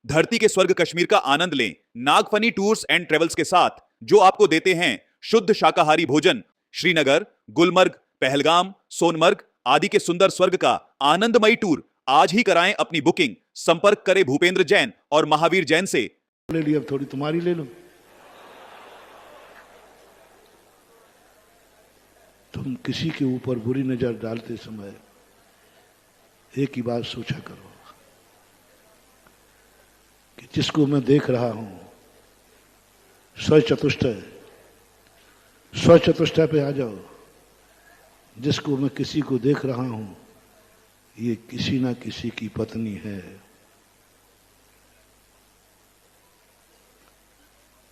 धरती के स्वर्ग कश्मीर का आनंद लें नागफनी टूर्स एंड ट्रेवल्स के साथ, जो आपको देते हैं शुद्ध शाकाहारी भोजन। श्रीनगर, गुलमर्ग, पहलगाम, सोनमर्ग आदि के सुंदर स्वर्ग का आनंदमयी टूर आज ही कराएं अपनी बुकिंग। संपर्क करें भूपेंद्र जैन और महावीर जैन से। ले ली, अब थोड़ी तुम्हारी ले लो। तुम किसी के ऊपर बुरी नजर डालते समय एक ही बात सोचा करो कि जिसको मैं देख रहा हूं स्वचतुष्टय पे आ जाओ। जिसको मैं किसी को देख रहा हूं ये किसी ना किसी की पत्नी है,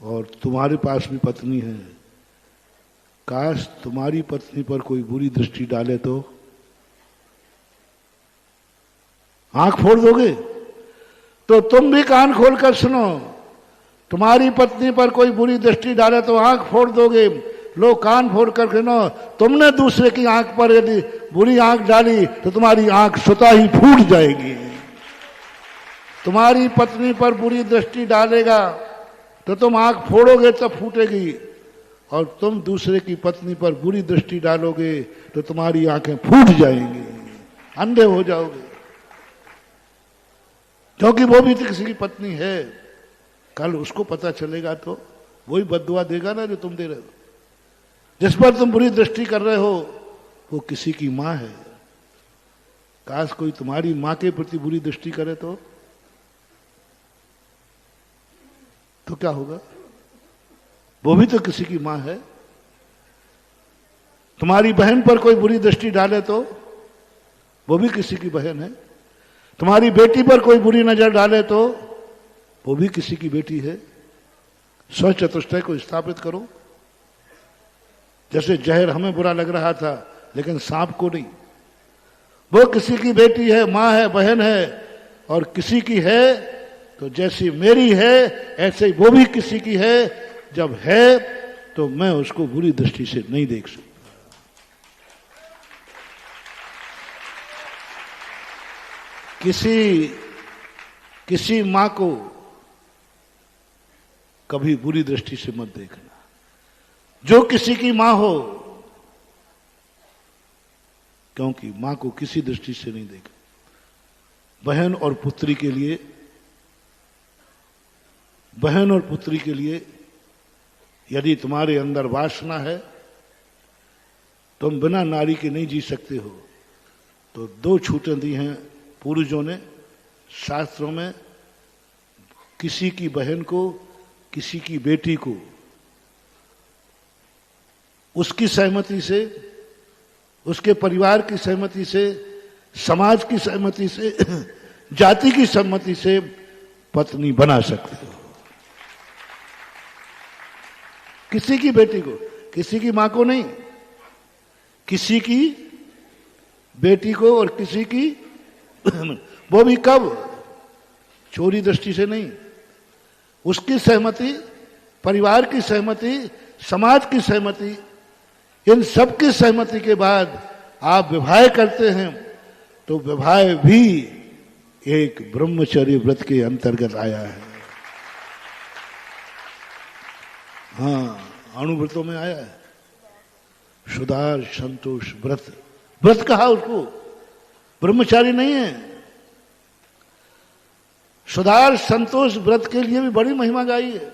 और तुम्हारे पास भी पत्नी है। काश तुम्हारी पत्नी पर कोई बुरी दृष्टि डाले तो आंख फोड़ दोगे? तो तुम भी कान खोलकर सुनो, तुम्हारी पत्नी पर कोई बुरी दृष्टि डाले तो आंख फोड़ दोगे। लोग कान फोड़ कर सुनो, तुमने दूसरे की आंख पर यदि बुरी आंख डाली तो तुम्हारी आंख स्वतः ही फूट जाएगी। तुम्हारी पत्नी पर बुरी दृष्टि डालेगा तो तुम आंख फोड़ोगे तब फूटेगी, और तुम दूसरे की पत्नी पर बुरी दृष्टि डालोगे तो तुम्हारी आंखें फूट जाएंगी, अंधे हो जाओगे। क्योंकि वो भी तो किसी की पत्नी है। कल उसको पता चलेगा तो वही बद्दुआ देगा ना जो तुम दे रहे हो। जिस पर तुम बुरी दृष्टि कर रहे हो वो किसी की मां है। काश कोई तुम्हारी मां के प्रति बुरी दृष्टि करे तो क्या होगा? वो भी तो किसी की मां है। तुम्हारी बहन पर कोई बुरी दृष्टि डाले तो वो भी किसी की बहन है। तुम्हारी बेटी पर कोई बुरी नजर डाले तो वो भी किसी की बेटी है। स्वचतुष्टय को स्थापित करो। जैसे जहर हमें बुरा लग रहा था लेकिन सांप को नहीं। वो किसी की बेटी है, मां है, बहन है, और किसी की है तो जैसी मेरी है ऐसे ही वो भी किसी की है। जब है तो मैं उसको बुरी दृष्टि से नहीं देख सकता। किसी मां को कभी बुरी दृष्टि से मत देखना। जो किसी की मां हो, क्योंकि मां को किसी दृष्टि से नहीं देखना। बहन और पुत्री के लिए यदि तुम्हारे अंदर वासना है, तुम बिना नारी के नहीं जी सकते हो, तो दो छूटें दी हैं पूर्वजों ने शास्त्रों में। किसी की बहन को, किसी की बेटी को उसकी सहमति से, उसके परिवार की सहमति से, समाज की सहमति से, जाति की सहमति से पत्नी बना सकते हो। किसी की बेटी को, किसी की मां को नहीं, किसी की बेटी को, और किसी की वो भी कब? चोरी दृष्टि से नहीं। उसकी सहमति, परिवार की सहमति, समाज की सहमति, इन सब की सहमति के बाद आप विवाह करते हैं तो विवाह भी एक ब्रह्मचर्य व्रत के अंतर्गत आया है। हाँ, अणुव्रतों में आया है। सुधार संतोष व्रत, व्रत कहा उसको, ब्रह्मचारी नहीं है। सुधार संतोष व्रत के लिए भी बड़ी महिमा गाई है।